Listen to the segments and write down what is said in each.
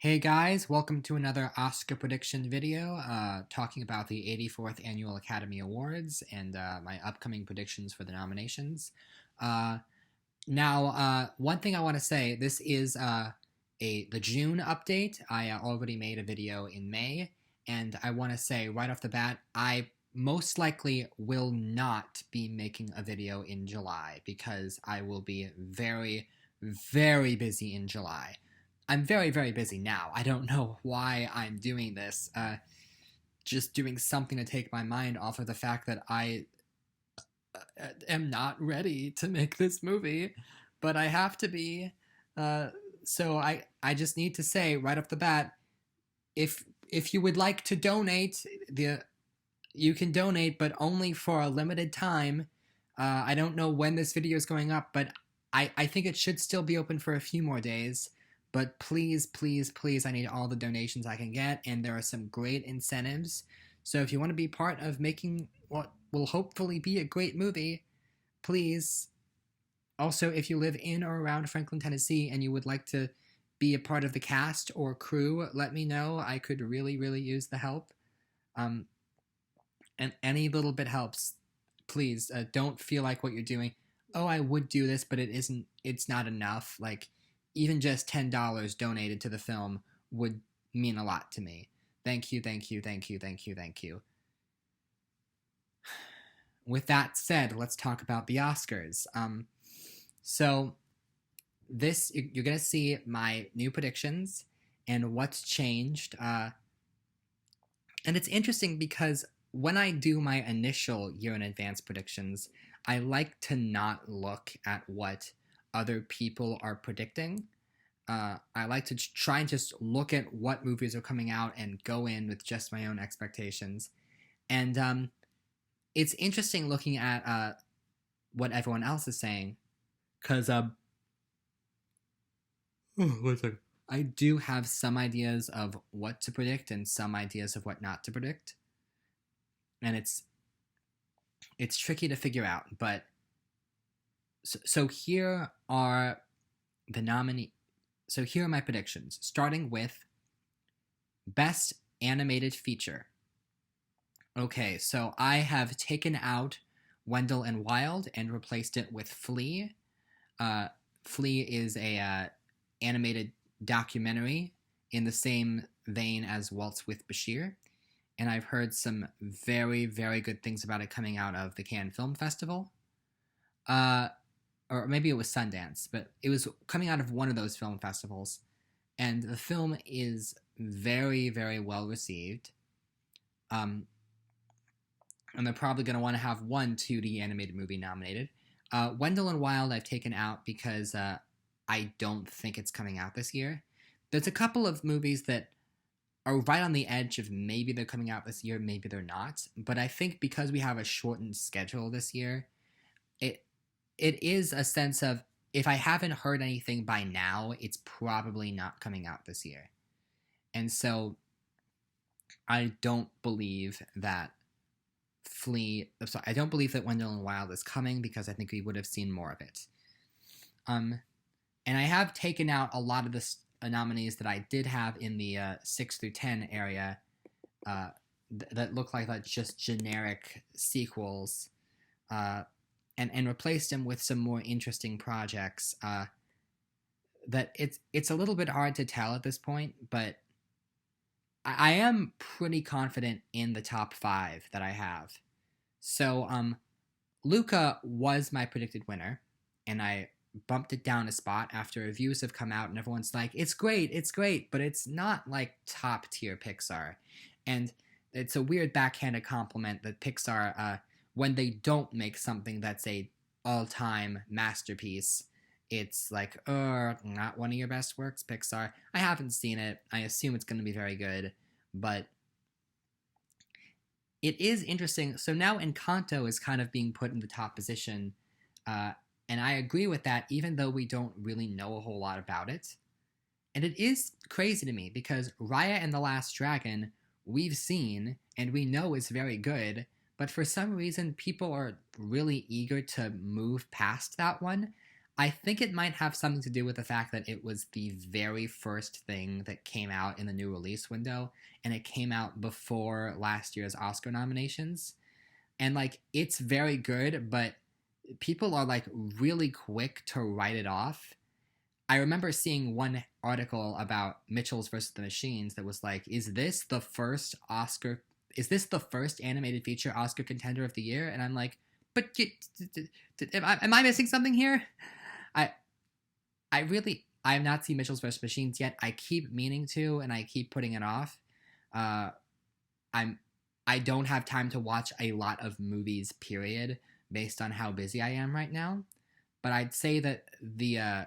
Hey guys, welcome to another Oscar prediction video talking about the 84th Annual Academy Awards and my upcoming predictions for the nominations. Uh, one thing I want to say, this is the June update. I already made a video in May, and I want to say right off the bat, I most likely will not be making a video in July because I will be very, very busy in July. I'm very, very busy now. I don't know why I'm doing this. Just doing something to take my mind off of the fact that I am not ready to make this movie, but I have to be. So I just need to say right off the bat, if you would like to donate, you can donate, but only for a limited time. I don't know when this video is going up, but I think it should still be open for a few more days. But please, please, please, I need all the donations I can get, and there are some great incentives. So if you want to be part of making what will hopefully be a great movie, please. Also, if you live in or around Franklin, Tennessee, and you would like to be a part of the cast or crew, let me know. I could really, really use the help. And any little bit helps. Please, don't feel like what you're doing. Oh, I would do this, but it isn't. It's not enough. Like, even just $10 donated to the film would mean a lot to me. Thank you, thank you, thank you, thank you, thank you. With that said, let's talk about the Oscars. So this you're gonna see my new predictions and what's changed. And it's interesting because when I do my initial year in advance predictions, I like to not look at what other people are predicting. I like to try and just look at what movies are coming out and go in with just my own expectations. And it's interesting looking at what everyone else is saying, because I do have some ideas of what to predict and some ideas of what not to predict, and it's tricky to figure out. But so here are the nominee. So here are my predictions, starting with Best Animated Feature. Okay, so I have taken out Wendell and Wild and replaced it with Flea. Flea is a animated documentary in the same vein as Waltz with Bashir, and I've heard some very, very good things about it coming out of the Cannes Film Festival. Or maybe it was Sundance, but it was coming out of one of those film festivals. And the film is very, very well received. And they're probably going to want to have one 2D animated movie nominated. Wendell and Wild I've taken out because I don't think it's coming out this year. There's a couple of movies that are right on the edge of maybe they're coming out this year, maybe they're not. But I think because we have a shortened schedule this year, it is a sense of, if I haven't heard anything by now, it's probably not coming out this year. And so I don't believe that I don't believe that Wendell and Wild is coming because I think we would have seen more of it. And I have taken out a lot of the nominees that I did have in the 6 through 10 area that look like that's just generic sequels. And replaced them with some more interesting projects that it's a little bit hard to tell at this point, but I am pretty confident in the top 5 that I have. So Luca was my predicted winner, and I bumped it down a spot after reviews have come out and everyone's like, it's great, but it's not like top tier Pixar. And it's a weird backhanded compliment that Pixar, when they don't make something that's a all-time masterpiece, it's like, not one of your best works, Pixar. I haven't seen it. I assume it's going to be very good, but it is interesting. So now Encanto is kind of being put in the top position, and I agree with that, even though we don't really know a whole lot about it. And it is crazy to me because Raya and the Last Dragon we've seen and we know is very good, but for some reason people are really eager to move past that one. I think it might have something to do with the fact that it was the very first thing that came out in the new release window, and it came out before last year's Oscar nominations. And like, it's very good, but people are like really quick to write it off. I remember seeing one article about Mitchell's versus the Machines that was like, is this the first animated feature Oscar contender of the year? And I'm like, but am I missing something here? I I have not seen Mitchell's vs. Machines yet. I keep meaning to, and I keep putting it off. Uh, I'm I don't have time to watch a lot of movies, period, based on how busy I am right now. But I'd say that the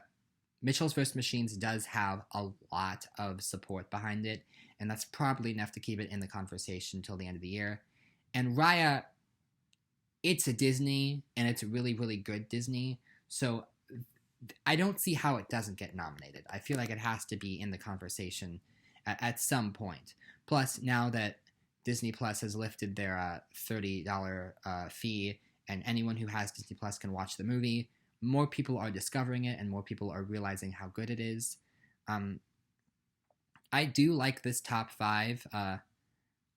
Mitchell's vs. Machines does have a lot of support behind it, and that's probably enough to keep it in the conversation until the end of the year. And Raya, it's a Disney, and it's a really, really good Disney, so I don't see how it doesn't get nominated. I feel like it has to be in the conversation at some point. Plus, now that Disney Plus has lifted their $30 fee, and anyone who has Disney Plus can watch the movie, more people are discovering it, and more people are realizing how good it is. I do like this top 5.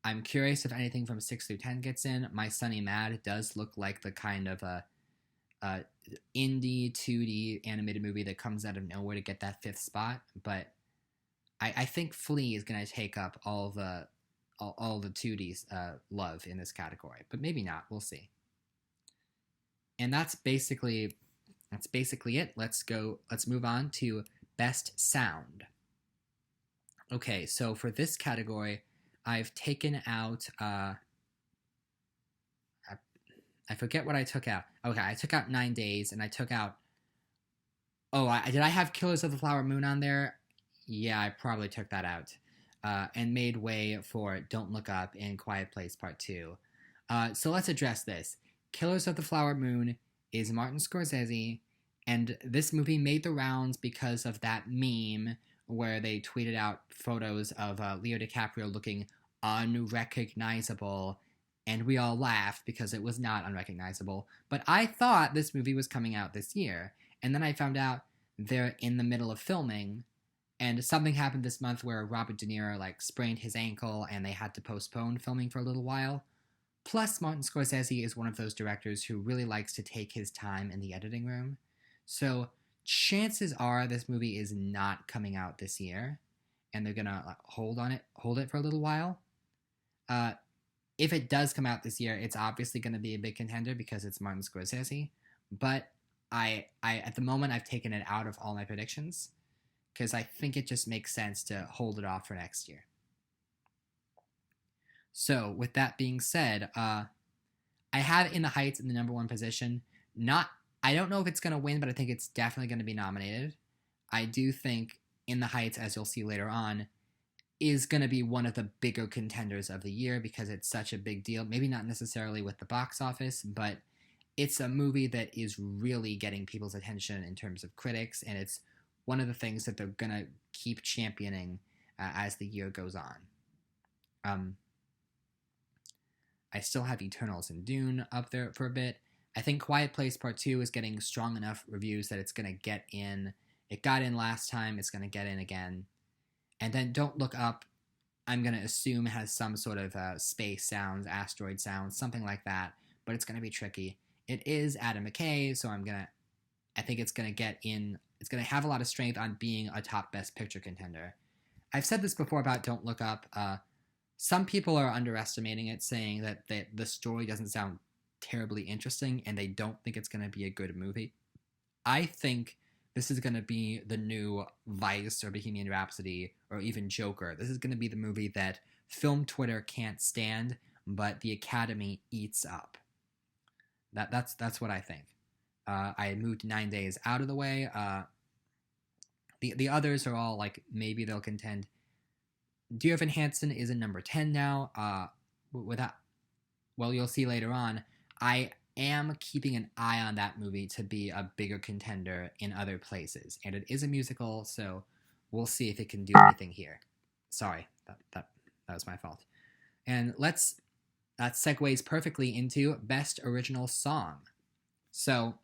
I'm curious if anything from 6 through 10 gets in. My Sunny Mad does look like the kind of indie 2D animated movie that comes out of nowhere to get that 5th spot, but I think Flea is going to take up all the 2D love in this category, but maybe not. We'll see. And that's basically it. Let's move on to Best Sound. Okay, so for this category, I've taken out I forget what I took out. Okay, I took out 9 Days, and I took out... did I have Killers of the Flower Moon on there? Yeah, I probably took that out. And made way for Don't Look Up and Quiet Place Part 2. So let's address this. Killers of the Flower Moon is Martin Scorsese, and this movie made the rounds because of that meme where they tweeted out photos of Leo DiCaprio looking unrecognizable, and we all laughed because it was not unrecognizable. But I thought this movie was coming out this year, and then I found out they're in the middle of filming, and something happened this month where Robert De Niro sprained his ankle, and they had to postpone filming for a little while. Plus, Martin Scorsese is one of those directors who really likes to take his time in the editing room. So chances are this movie is not coming out this year, and they're gonna hold it for a little while. If it does come out this year, it's obviously going to be a big contender because it's Martin Scorsese. But I at the moment, I've taken it out of all my predictions because I think it just makes sense to hold it off for next year. So with that being said, I have In the Heights in the number 1 position. I don't know if it's going to win, but I think it's definitely going to be nominated. I do think In the Heights, as you'll see later on, is going to be one of the bigger contenders of the year because it's such a big deal. Maybe not necessarily with the box office, but it's a movie that is really getting people's attention in terms of critics, and it's one of the things that they're going to keep championing as the year goes on. I still have Eternals and Dune up there for a bit. I think Quiet Place Part 2 is getting strong enough reviews that it's going to get in. It got in last time, it's going to get in again. And then Don't Look Up, I'm going to assume has some sort of space sounds, asteroid sounds, something like that, but it's going to be tricky. It is Adam McKay, so I think it's going to get in, it's going to have a lot of strength on being a top Best Picture contender. I've said this before about Don't Look Up. Some people are underestimating it, saying that the story doesn't sound terribly interesting, and they don't think it's going to be a good movie. I think this is going to be the new Vice or Bohemian Rhapsody or even Joker. This is going to be the movie that film Twitter can't stand, but the Academy eats up. That's what I think. I moved 9 Days out of the way. The others are all maybe they'll contend. Dear Evan Hansen is in number 10 now. You'll see later on. I am keeping an eye on that movie to be a bigger contender in other places, and it is a musical, so we'll see if it can do anything here. Sorry, that was my fault. And that segues perfectly into Best Original Song. So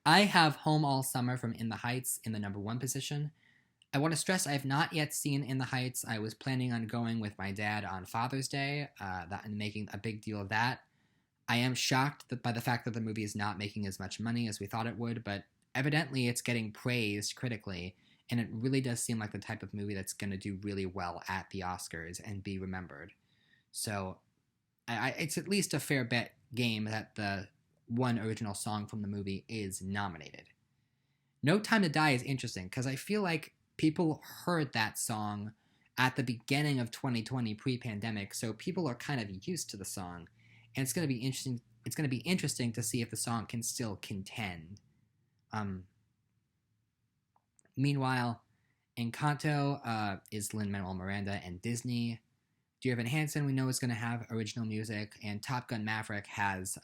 I have Home All Summer from In the Heights in the number one position. I want to stress I have not yet seen In the Heights. I was planning on going with my dad on Father's Day, and making a big deal of that. I am shocked by the fact that the movie is not making as much money as we thought it would, but evidently it's getting praised critically, and it really does seem like the type of movie that's going to do really well at the Oscars and be remembered. So it's at least a fair bet game that the one original song from the movie is nominated. No Time to Die is interesting because I feel like people heard that song at the beginning of 2020 pre-pandemic, so people are kind of used to the song, and it's going to be interesting. It's going to be interesting to see if the song can still contend. Meanwhile, Encanto is Lin-Manuel Miranda and Disney. Dear Evan Hansen, we know, is going to have original music, and Top Gun Maverick has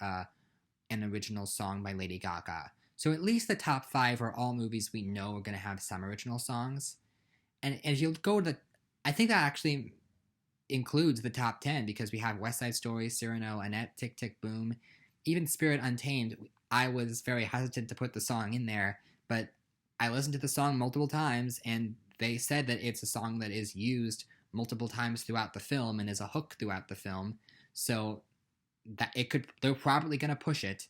an original song by Lady Gaga. So at least the top 5 are all movies we know are going to have some original songs. And if you go to I think that actually includes the top 10 because we have West Side Story, Cyrano, Annette, Tick Tick Boom, even Spirit Untamed. I was very hesitant to put the song in there, but I listened to the song multiple times, and they said that it's a song that is used multiple times throughout the film and is a hook throughout the film. So that they're probably going to push it.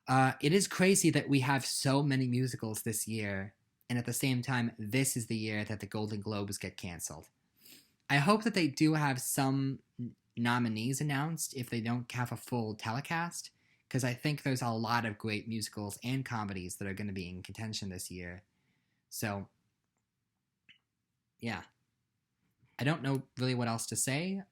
It is crazy that we have so many musicals this year, and at the same time, this is the year that the Golden Globes get canceled. I hope that they do have some nominees announced if they don't have a full telecast, because I think there's a lot of great musicals and comedies that are going to be in contention this year. So, yeah. I don't know really what else to say,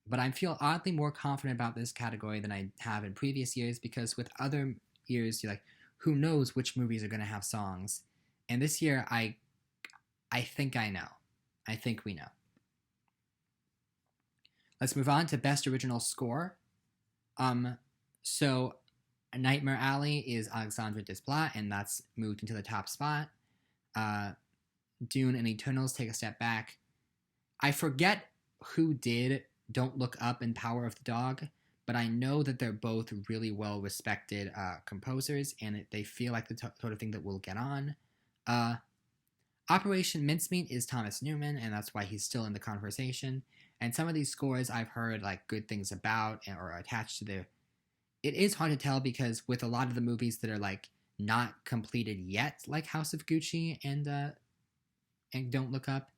but I feel oddly more confident about this category than I have in previous years, because with other years, you're like, who knows which movies are going to have songs? And this year, I think I know. I think we know. Let's move on to Best Original Score. So Nightmare Alley is Alexandre Desplat, and that's moved into the top spot. Dune and Eternals take a step back. I forget who did Don't Look Up and Power of the Dog, but I know that they're both really well-respected composers, and they feel like the sort of thing that will get on. Operation Mincemeat is Thomas Newman, and that's why he's still in the conversation. And some of these scores I've heard like good things about or attached to their. It is hard to tell because with a lot of the movies that are like not completed yet, like House of Gucci and Don't Look Up,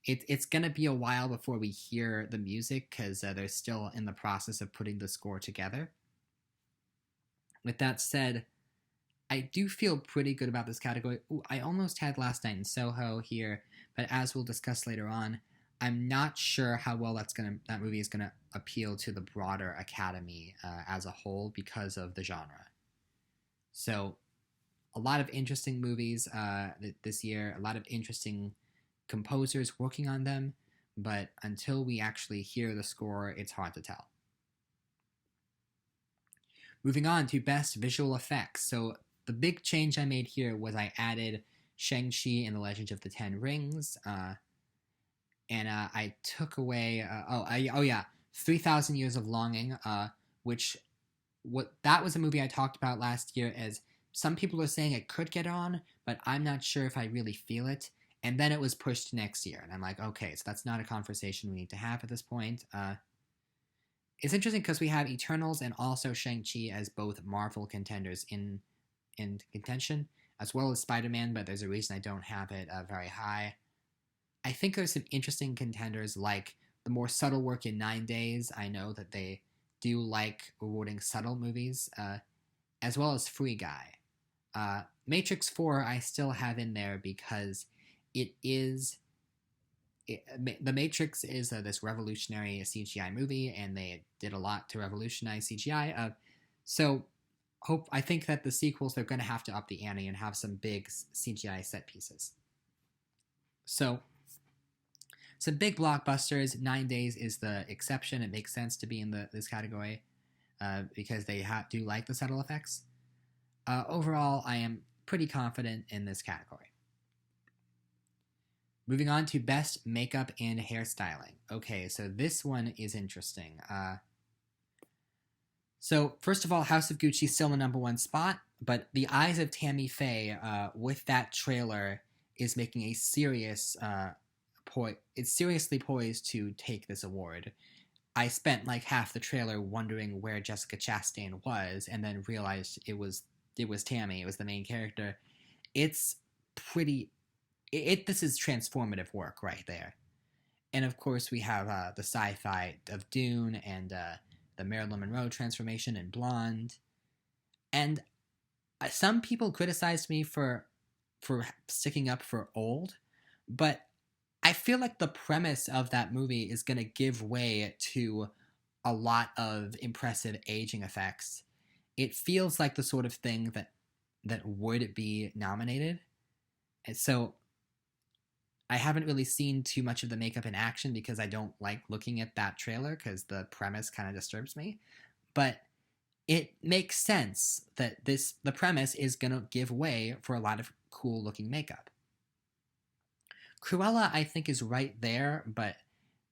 it's gonna be a while before we hear the music because they're still in the process of putting the score together. With that said, I do feel pretty good about this category. Ooh, I almost had Last Night in Soho here, but as we'll discuss later on, I'm not sure how well that movie is gonna appeal to the broader Academy as a whole because of the genre. So, a lot of interesting movies this year, a lot of interesting composers working on them, but until we actually hear the score, it's hard to tell. Moving on to Best Visual Effects. So the big change I made here was I added Shang-Chi and the Legend of the Ten Rings, and I took away 3,000 Years of Longing, that was a movie I talked about last year as some people are saying it could get on, but I'm not sure if I really feel it. And then it was pushed to next year, and I'm like, okay, so that's not a conversation we need to have at this point. It's interesting because we have Eternals and also Shang-Chi as both Marvel contenders in contention, as well as Spider-Man, but there's a reason I don't have it very high. I think there's some interesting contenders like the more subtle work in 9 Days. I know that they do like rewarding subtle movies, as well as Free Guy. Matrix 4 I still have in there because The Matrix is this revolutionary CGI movie, and they did a lot to revolutionize CGI. I think that the sequels, they're going to have to up the ante and have some big CGI set pieces. So, some big blockbusters. 9 Days is the exception. It makes sense to be in this category because they do like the subtle effects. Overall, I am pretty confident in this category. Moving on to Best Makeup and Hairstyling. Okay, so this one is interesting. So, first of all, House of Gucci is still in the number one spot. But The Eyes of Tammy Faye, with that trailer, is making a it's seriously poised to take this award. I spent like half the trailer wondering where Jessica Chastain was, and then realized it was Tammy. It was the main character. It's pretty. This is transformative work right there. And of course, we have the sci-fi of Dune and the Marilyn Monroe transformation in Blonde. And some people criticized me for sticking up for old, but I feel like the premise of that movie is going to give way to a lot of impressive aging effects. It feels like the sort of thing that would be nominated. And so I haven't really seen too much of the makeup in action because I don't like looking at that trailer because the premise kind of disturbs me. But it makes sense that the premise is going to give way for a lot of cool looking makeup. Cruella, I think, is right there, but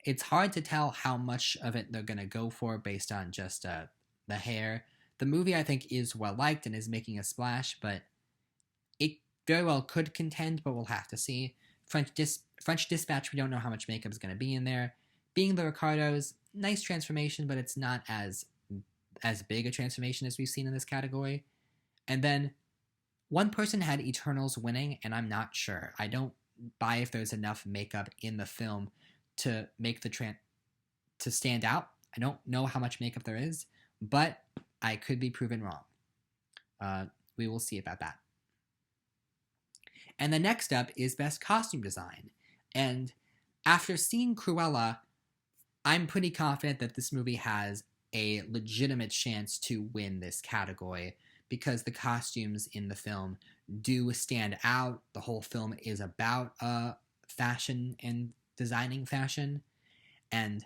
it's hard to tell how much of it they're going to go for based on just the hair. The movie, I think, is well liked and is making a splash, but it very well could contend, but we'll have to see. French Dispatch, we don't know how much makeup is going to be in there. Being the Ricardos, nice transformation, but it's not as big a transformation as we've seen in this category. And then one person had Eternals winning, and I'm not sure. I don't buy if there's enough makeup in the film to make to stand out. I don't know how much makeup there is, but I could be proven wrong. We will see about that. And the next up is Best Costume Design. And after seeing Cruella, I'm pretty confident that this movie has a legitimate chance to win this category because the costumes in the film do stand out. The whole film is about fashion and designing fashion, and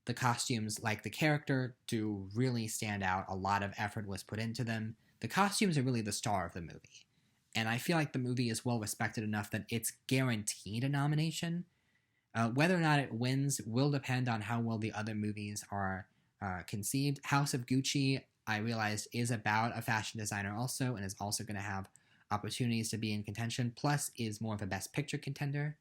the costumes, like the character, do really stand out. A lot of effort was put into them. The costumes are really the star of the movie, and I feel like the movie is well respected enough that it's guaranteed a nomination. Whether or not it wins will depend on how well the other movies are conceived. House of Gucci, I realized, is about a fashion designer also, and is also going to have opportunities to be in contention, plus is more of a Best Picture contender.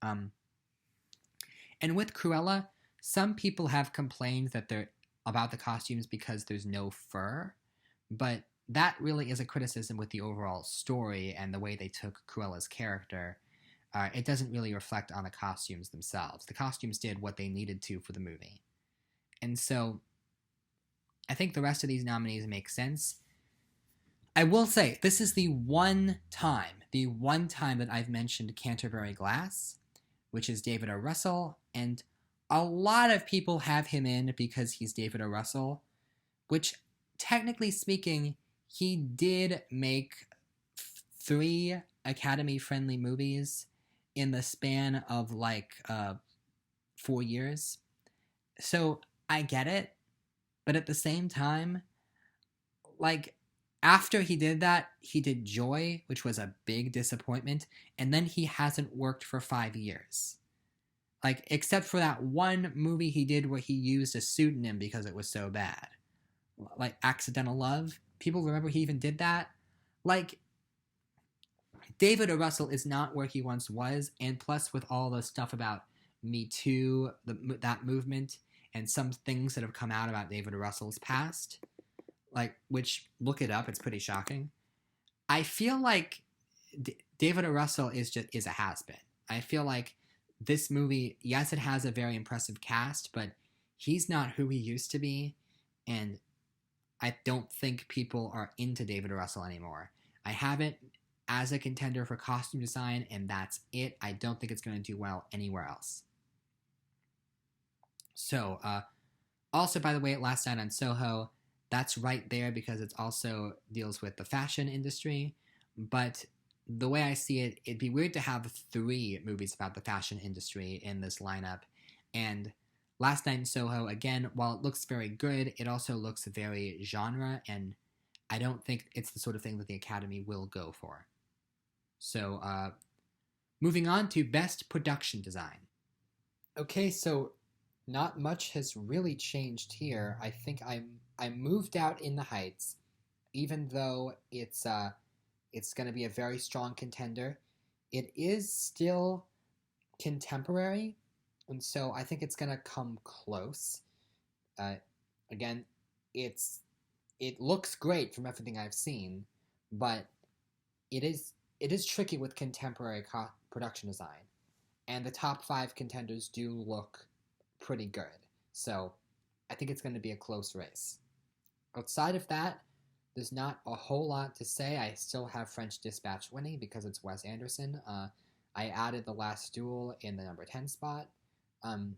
And with Cruella, some people have complained that they're about the costumes because there's no fur, but that really is a criticism with the overall story and the way they took Cruella's character. It doesn't really reflect on the costumes themselves. The costumes did what they needed to for the movie. And so I think the rest of these nominees make sense. I will say, this is the one time that I've mentioned Canterbury Glass, which is David O. Russell, and a lot of people have him in because he's David O. Russell, which, technically speaking, he did make 3 Academy-friendly movies in the span of, 4 years. So, I get it, but at the same time, after he did that, he did Joy, which was a big disappointment, and then he hasn't worked for 5 years. Except for that one movie he did where he used a pseudonym because it was so bad. Accidental Love. People remember he even did that. David O. Russell is not where he once was, and plus with all the stuff about Me Too, that movement, and some things that have come out about David O. Russell's past, which, look it up, it's pretty shocking. I feel like David O. Russell is a has-been. I feel like this movie, yes, it has a very impressive cast, but he's not who he used to be, and I don't think people are into David O. Russell anymore. I have it as a contender for costume design, and that's it. I don't think it's going to do well anywhere else. So, also, by the way, Last Night on Soho, that's right there because it also deals with the fashion industry, but the way I see it, it'd be weird to have 3 movies about the fashion industry in this lineup, and Last Night in Soho, again, while it looks very good, it also looks very genre, and I don't think it's the sort of thing that the Academy will go for. So, moving on to Best Production Design. Okay, so not much has really changed here. I think I moved out in the Heights, even though it's going to be a very strong contender, it is still contemporary, and so I think it's going to come close. Uh, Again, it's it looks great from everything I've seen, but it is tricky with contemporary production design, and the top five contenders do look pretty good. So I think it's going to be a close race. Outside of that, there's not a whole lot to say. I still have French Dispatch winning because it's Wes Anderson. I added The Last Duel in the number 10 spot. Um,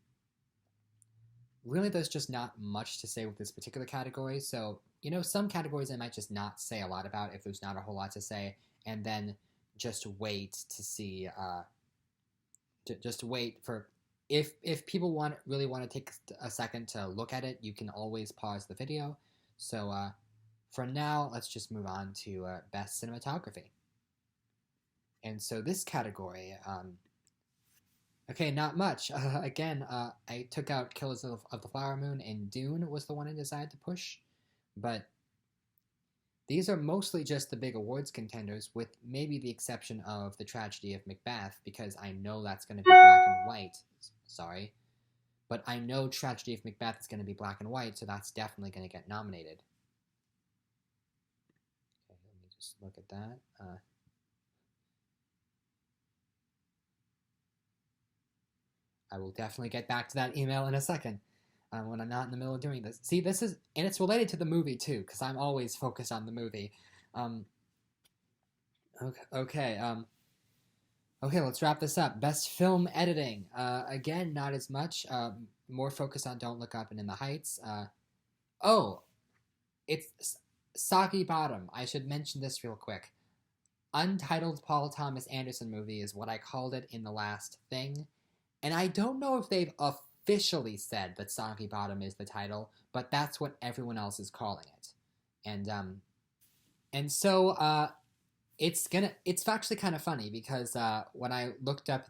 really, there's just not much to say with this particular category. So, some categories I might just not say a lot about if there's not a whole lot to say, and then just wait to see, just wait for if people really want to take a second to look at it, you can always pause the video. So for now, let's just move on to best cinematography. And so this category, okay, not much. Again, I took out Killers of the Flower Moon, and Dune was the one I decided to push. But these are mostly just the big awards contenders, with maybe the exception of The Tragedy of Macbeth, because I know that's going to be black and white. Sorry. But I know Tragedy of Macbeth is going to be black and white, so that's definitely going to get nominated. Okay, let me just look at that. I will definitely get back to that email in a second when I'm not in the middle of doing this. See, this is, and it's related to the movie too, because I'm always focused on the movie. Okay, let's wrap this up. Best film editing. Again, not as much. More focused on Don't Look Up and In the Heights. It's Soggy Bottom. I should mention this real quick. Untitled Paul Thomas Anderson movie is what I called it in the last thing. And I don't know if they've officially said that Soggy Bottom is the title, but that's what everyone else is calling it. And so it's actually kind of funny because when I looked up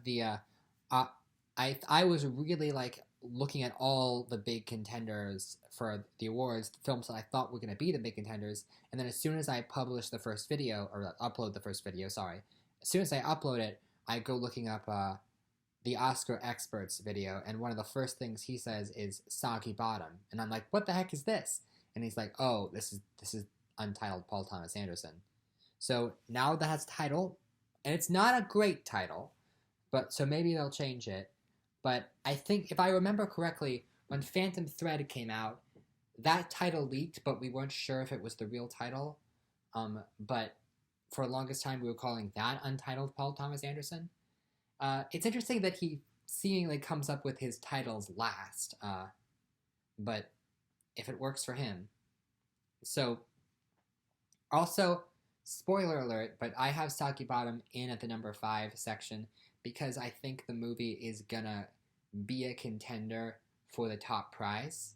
I was really like looking at all the big contenders for the awards, the films that I thought were going to be the big contenders, and then as soon as I publish the first video, or upload the first video, sorry, as soon as I upload it, I go looking up the Oscar Experts video, and one of the first things he says is Soggy Bottom, and I'm like, what the heck is this? And he's like, oh, this is Untitled Paul Thomas Anderson. So now that has a title, and it's not a great title, but so maybe they'll change it. But I think, if I remember correctly, when Phantom Thread came out, that title leaked, but we weren't sure if it was the real title. But for the longest time, we were calling that Untitled Paul Thomas Anderson. It's interesting that he seemingly comes up with his titles last, but if it works for him. So, also, spoiler alert, but I have Soggy Bottom in at the number 5 section because I think the movie is gonna be a contender for the top prize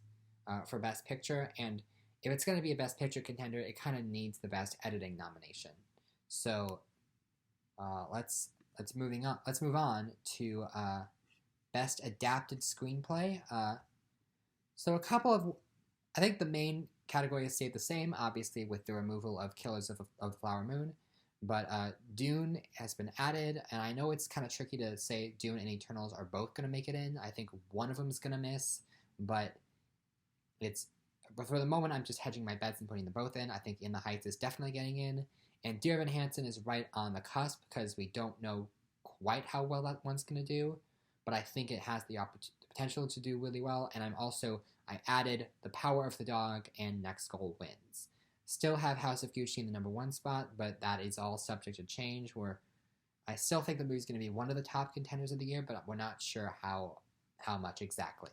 for Best Picture, and if it's gonna be a Best Picture contender, it kind of needs the Best Editing nomination. So let's move on to Best Adapted Screenplay. So a couple of, I think the main categories stayed the same, obviously with the removal of Killers of the Flower Moon, but Dune has been added, and I know it's kind of tricky to say Dune and Eternals are both going to make it in. I think one of them is going to miss, but for the moment, I'm just hedging my bets and putting them both in. I think In the Heights is definitely getting in, and Dear Evan Hansen is right on the cusp because we don't know quite how well that one's going to do, but I think it has the potential to do really well, and I added The Power of the Dog and Next Goal Wins. Still have House of Gucci in the number 1 spot, but that is all subject to change, where I still think the movie's going to be one of the top contenders of the year, but we're not sure how much exactly.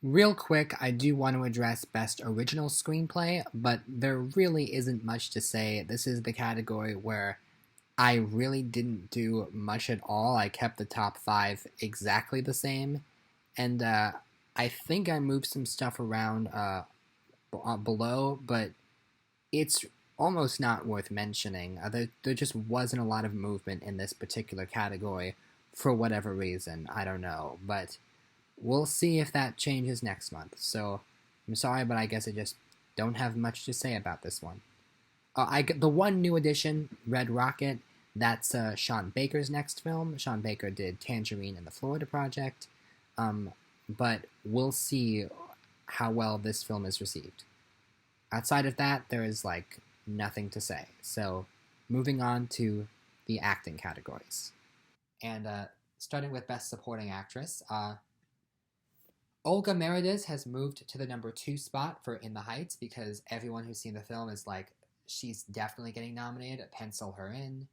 Real quick, I do want to address Best Original Screenplay, but there really isn't much to say. This is the category where I really didn't do much at all. I kept the top 5 exactly the same, and I think I moved some stuff around below, but it's almost not worth mentioning. There just wasn't a lot of movement in this particular category for whatever reason. I don't know, but we'll see if that changes next month. So I'm sorry, but I guess it just don't have much to say about this one. The one new addition, Red Rocket, that's Sean Baker's next film. Sean Baker did Tangerine and the Florida Project, but we'll see how well this film is received. Outside of that, there is like nothing to say. So, moving on to the acting categories, and starting with Best Supporting Actress, Olga Meredith has moved to the number 2 spot for In the Heights because everyone who's seen the film is like, she's definitely getting nominated. Pencil her in.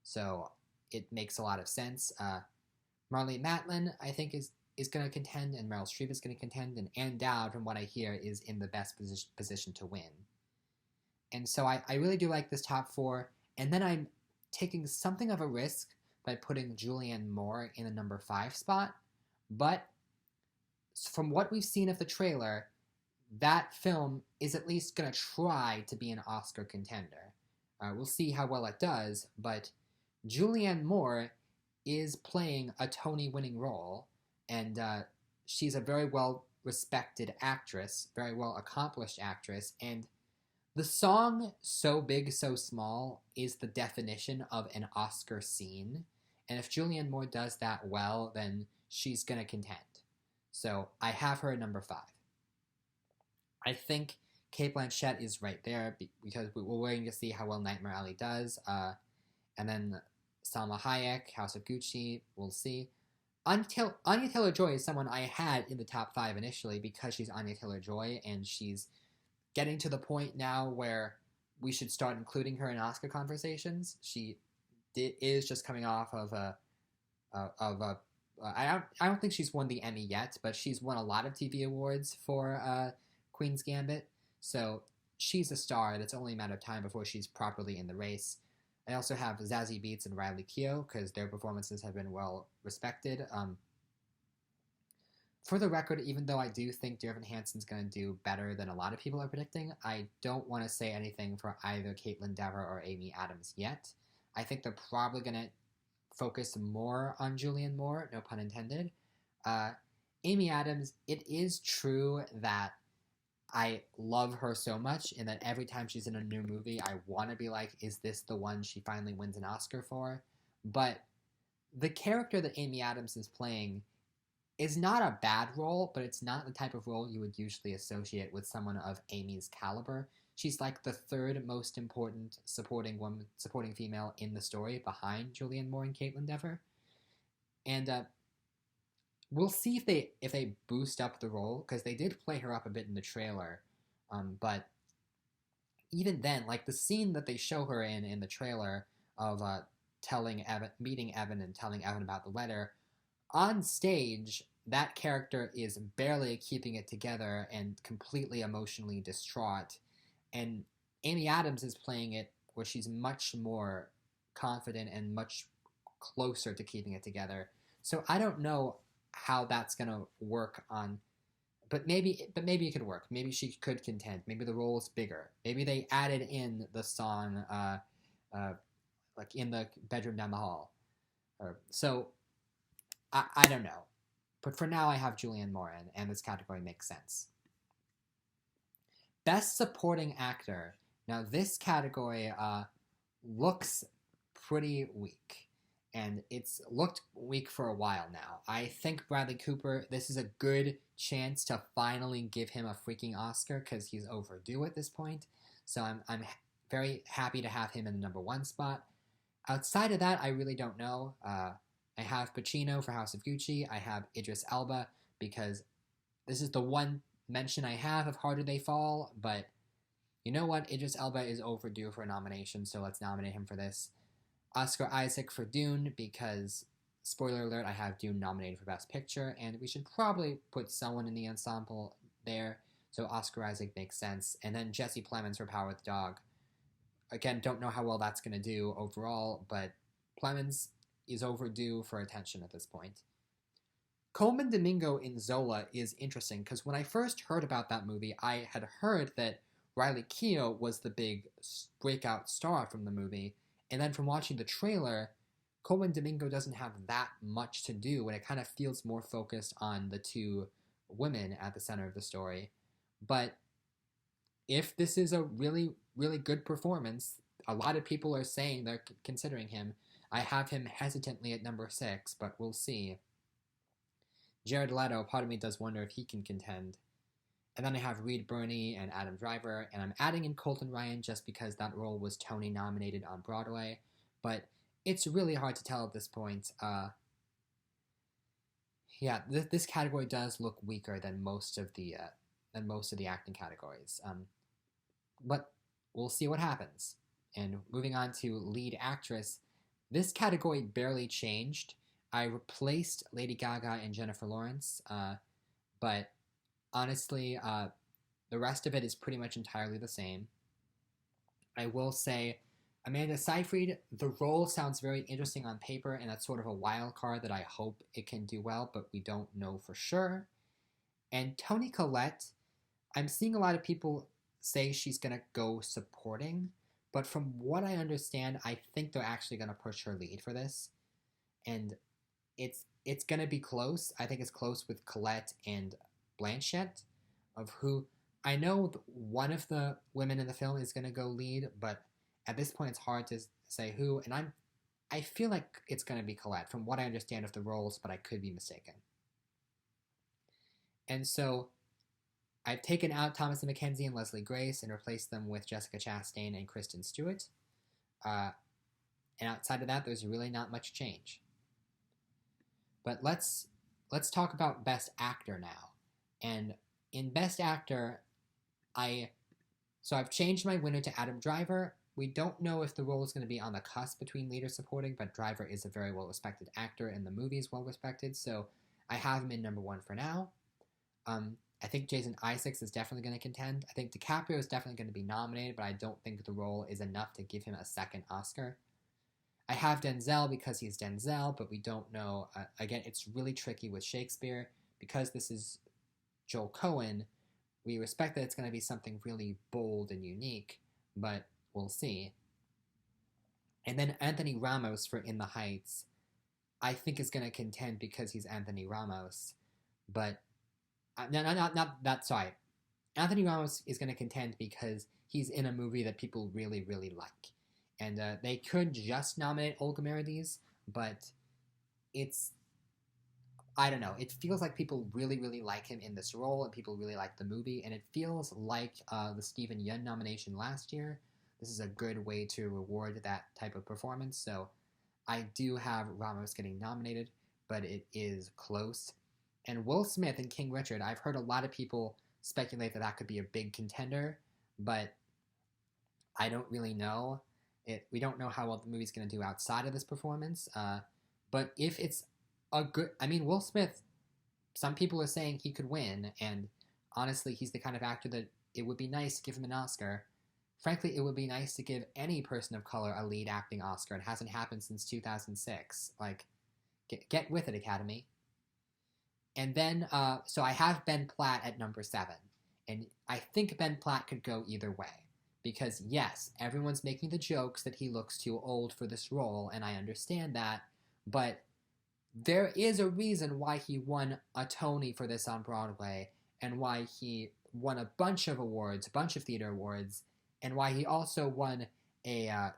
So it makes a lot of sense. Marlee Matlin, I think, is going to contend, and Meryl Streep is going to contend, and Ann Dowd, from what I hear, is in the best position to win. And so I really do like this top 4. And then I'm taking something of a risk by putting Julianne Moore in the number 5 spot. But from what we've seen of the trailer, that film is at least going to try to be an Oscar contender. We'll see how well it does, but Julianne Moore is playing a Tony-winning role, and she's a very well-respected actress, very well-accomplished actress, and the song So Big, So Small is the definition of an Oscar scene, and if Julianne Moore does that well, then she's going to contend. So I have her at number 5. I think Cate Blanchett is right there because we're waiting to see how well Nightmare Alley does. And then Salma Hayek, House of Gucci, we'll see. Anya Taylor-Joy is someone I had in the top 5 initially because she's Anya Taylor-Joy, and she's getting to the point now where we should start including her in Oscar conversations. She is just coming off of I don't think she's won the Emmy yet, but she's won a lot of TV awards for Queen's Gambit. So she's a star. It's only a matter of time before she's properly in the race. I also have Zazie Beetz and Riley Keough because their performances have been well respected. For the record, even though I do think Dear Evan Hansen's going to do better than a lot of people are predicting, I don't want to say anything for either Caitlin Dever or Amy Adams yet. I think they're probably going to focus more on Julianne Moore, no pun intended. Amy Adams, it is true that I love her so much, and that every time she's in a new movie, I want to be like, is this the one she finally wins an Oscar for? But the character that Amy Adams is playing is not a bad role, but it's not the type of role you would usually associate with someone of Amy's caliber. She's like the 3rd most important supporting female in the story, behind Julianne Moore and Caitlin Dever. And we'll see if they boost up the role, because they did play her up a bit in the trailer. But even then, like the scene that they show her in the trailer of meeting Evan and telling Evan about the letter, on stage, that character is barely keeping it together and completely emotionally distraught. And Amy Adams is playing it where she's much more confident and much closer to keeping it together. So I don't know how that's going to work on, but maybe it could work. Maybe she could contend. Maybe the role is bigger. Maybe they added in the song like in the bedroom down the hall. So I don't know. But for now, I have Julianne Moore in, and this category makes sense. Best Supporting Actor. Now, this category looks pretty weak, and it's looked weak for a while now. I think Bradley Cooper, this is a good chance to finally give him a freaking Oscar, because he's overdue at this point. So I'm very happy to have him in the number 1 spot. Outside of that, I really don't know. I have Pacino for House of Gucci. I have Idris Elba because this is the one mention I have of Harder They Fall, but you know what? Idris Elba is overdue for a nomination, so let's nominate him for this. Oscar Isaac for Dune because, spoiler alert, I have Dune nominated for Best Picture, and we should probably put someone in the ensemble there, so Oscar Isaac makes sense. And then Jesse Plemons for Power of the Dog. Again, don't know how well that's going to do overall, but Plemons is overdue for attention at this point. Colman Domingo in Zola is interesting because when I first heard about that movie, I had heard that Riley Keough was the big breakout star from the movie, and then from watching the trailer, Colman Domingo doesn't have that much to do, and it kind of feels more focused on the 2 women at the center of the story. But if this is a really, really good performance, a lot of people are saying they're considering him. I have him hesitantly at number 6, but we'll see. Jared Leto, part of me does wonder if he can contend. And then I have Reed Birney and Adam Driver, and I'm adding in Colton Ryan just because that role was Tony nominated on Broadway. But it's really hard to tell at this point. Yeah, this category does look weaker than most of the acting categories. But we'll see what happens. And moving on to lead actress, this category barely changed. I replaced Lady Gaga and Jennifer Lawrence, but honestly, the rest of it is pretty much entirely the same. I will say, Amanda Seyfried, the role sounds very interesting on paper, and that's sort of a wild card that I hope it can do well, but we don't know for sure. And Toni Collette, I'm seeing a lot of people say she's going to go supporting, but from what I understand, I think they're actually going to push her lead for this. And it's going to be close. I think it's close with Collette and Blanchett, of who I know one of the women in the film is going to go lead, but at this point it's hard to say who, and I feel like it's going to be Collette from what I understand of the roles, but I could be mistaken. And so I've taken out Thomasin McKenzie and Leslie Grace and replaced them with Jessica Chastain and Kristen Stewart. And outside of that, there's really not much change. But let's talk about Best Actor now. And in Best Actor, I've changed my winner to Adam Driver. We don't know if the role is going to be on the cusp between lead or supporting, but Driver is a very well-respected actor, and the movie is well-respected, so I have him in number 1 for now. I think Jason Isaacs is definitely going to contend. I think DiCaprio is definitely going to be nominated, but I don't think the role is enough to give him a second Oscar. I have Denzel because he's Denzel, but we don't know. Again, it's really tricky with Shakespeare. Because this is Joel Coen, we respect that it's going to be something really bold and unique, but we'll see. And then Anthony Ramos for In the Heights, I think is going to contend because he's Anthony Ramos, but not that. Sorry, Anthony Ramos is going to contend because he's in a movie that people really, really like. And they could just nominate Olga Merediz, but I don't know. It feels like people really, really like him in this role, and people really like the movie, and it feels like the Steven Yeun nomination last year. This is a good way to reward that type of performance, so I do have Ramos getting nominated, but it is close. And Will Smith in King Richard, I've heard a lot of people speculate that could be a big contender, but I don't really know. We don't know how well the movie's going to do outside of this performance, but if it's a good... I mean, Will Smith, some people are saying he could win, and honestly, he's the kind of actor that it would be nice to give him an Oscar. Frankly, it would be nice to give any person of color a lead acting Oscar. It hasn't happened since 2006. Like, get with it, Academy. And then, so I have Ben Platt at number 7, and I think Ben Platt could go either way. Because, yes, everyone's making the jokes that he looks too old for this role, and I understand that, but there is a reason why he won a Tony for this on Broadway, and why he won a bunch of awards, a bunch of theater awards, and why he also won a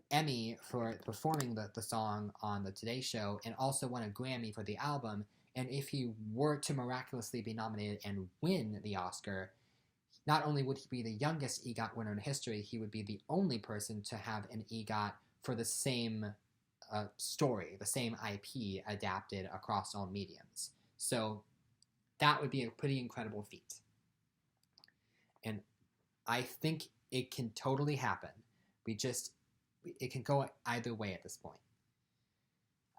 Emmy for performing the song on the Today Show, and also won a Grammy for the album, and if he were to miraculously be nominated and win the Oscar, not only would he be the youngest EGOT winner in history, he would be the only person to have an EGOT for the same story, the same IP adapted across all mediums. So that would be a pretty incredible feat. And I think it can totally happen. It can go either way at this point.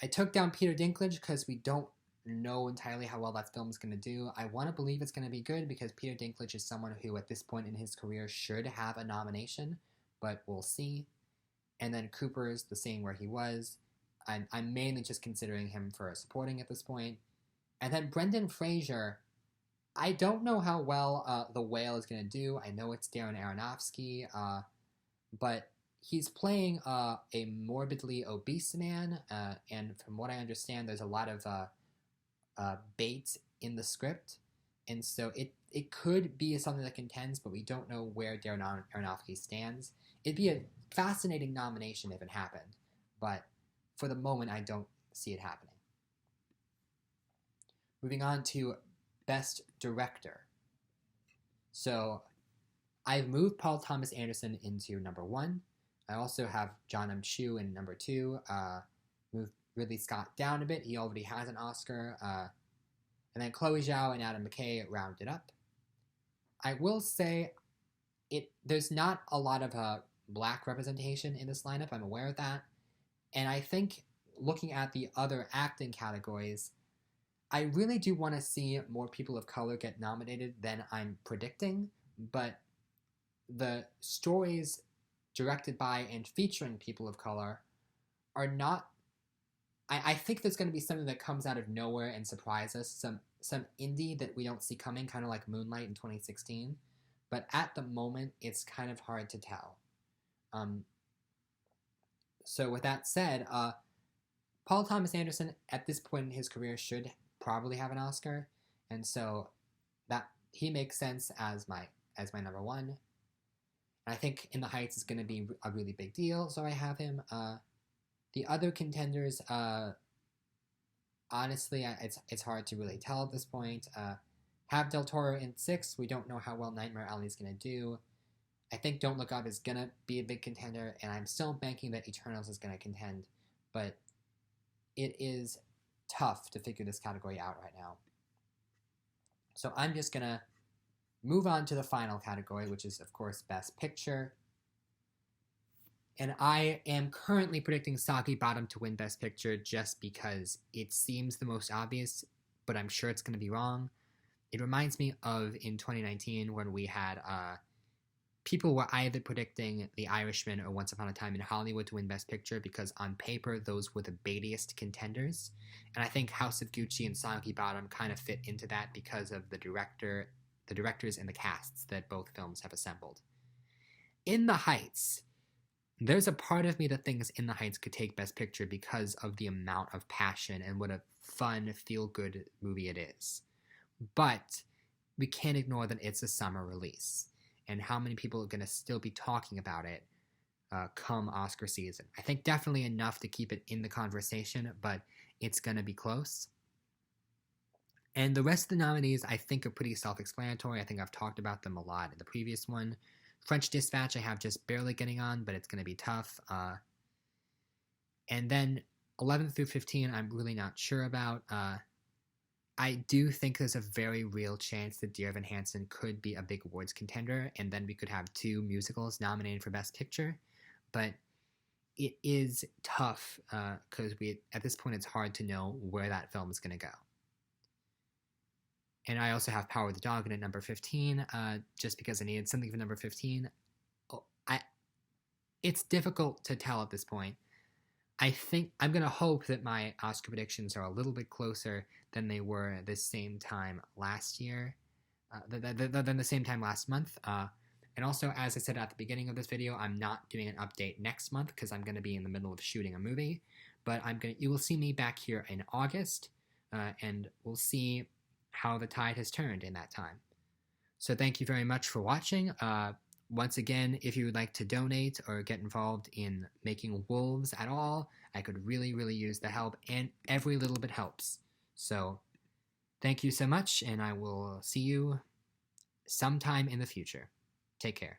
I took down Peter Dinklage because we don't know entirely how well that film is going to do. I want to believe it's going to be good because Peter Dinklage is someone who at this point in his career should have a nomination, but we'll see. And then Cooper's the same where he was. I'm mainly just considering him for supporting at this point. And then Brendan Fraser, I don't know how well The Whale is going to do. I know it's Darren Aronofsky, but he's playing a morbidly obese man, and from what I understand, there's a lot of bait in the script, and so it could be something that contends, but we don't know where Darren Aronofsky stands. It'd be a fascinating nomination if it happened, but for the moment, I don't see it happening. Moving on to Best Director. So I've moved Paul Thomas Anderson into number 1. I also have John M. Chu in number 2. Moved Ridley Scott down a bit. He already has an Oscar. And then Chloe Zhao and Adam McKay rounded up. I will say there's not a lot of black representation in this lineup. I'm aware of that. And I think looking at the other acting categories, I really do want to see more people of color get nominated than I'm predicting. But the stories directed by and featuring people of color are not... I think there's going to be something that comes out of nowhere and surprise us, some indie that we don't see coming, kind of like Moonlight in 2016. But at the moment, it's kind of hard to tell. So with that said, Paul Thomas Anderson, at this point in his career, should probably have an Oscar, and so that he makes sense as my number 1. And I think In the Heights is going to be a really big deal, so I have him. The other contenders, honestly, it's hard to really tell at this point. Have Del Toro in 6. We don't know how well Nightmare Alley is going to do. I think Don't Look Up is going to be a big contender, and I'm still banking that Eternals is going to contend, but it is tough to figure this category out right now. So I'm just going to move on to the final category, which is, of course, Best Picture. And I am currently predicting Soggy Bottom to win Best Picture just because it seems the most obvious, but I'm sure it's going to be wrong. It reminds me of in 2019 when we had people were either predicting The Irishman or Once Upon a Time in Hollywood to win Best Picture because on paper those were the baitiest contenders. And I think House of Gucci and Soggy Bottom kind of fit into that because of the directors and the casts that both films have assembled. In the Heights, there's a part of me that thinks In the Heights could take Best Picture because of the amount of passion and what a fun, feel-good movie it is. But we can't ignore that it's a summer release, and how many people are going to still be talking about it come Oscar season. I think definitely enough to keep it in the conversation, but it's going to be close. And the rest of the nominees I think are pretty self-explanatory. I think I've talked about them a lot in the previous one. French Dispatch I have just barely getting on, but it's going to be tough. And then 11 through 15 I'm really not sure about. I do think there's a very real chance that Dear Evan Hansen could be a big awards contender, and then we could have 2 musicals nominated for Best Picture. But it is tough because at this point it's hard to know where that film is going to go. And I also have Power of the Dog in at number 15, just because I needed something for number 15. It's difficult to tell at this point. I think I'm going to hope that my Oscar predictions are a little bit closer than they were the same time last year, than the same time last month. And also, as I said at the beginning of this video, I'm not doing an update next month because I'm going to be in the middle of shooting a movie. But you will see me back here in August, and we'll see how the tide has turned in that time. So thank you very much for watching. Once again, if you would like to donate or get involved in making wolves at all, I could really, really use the help, and every little bit helps. So thank you so much, and I will see you sometime in the future. Take care.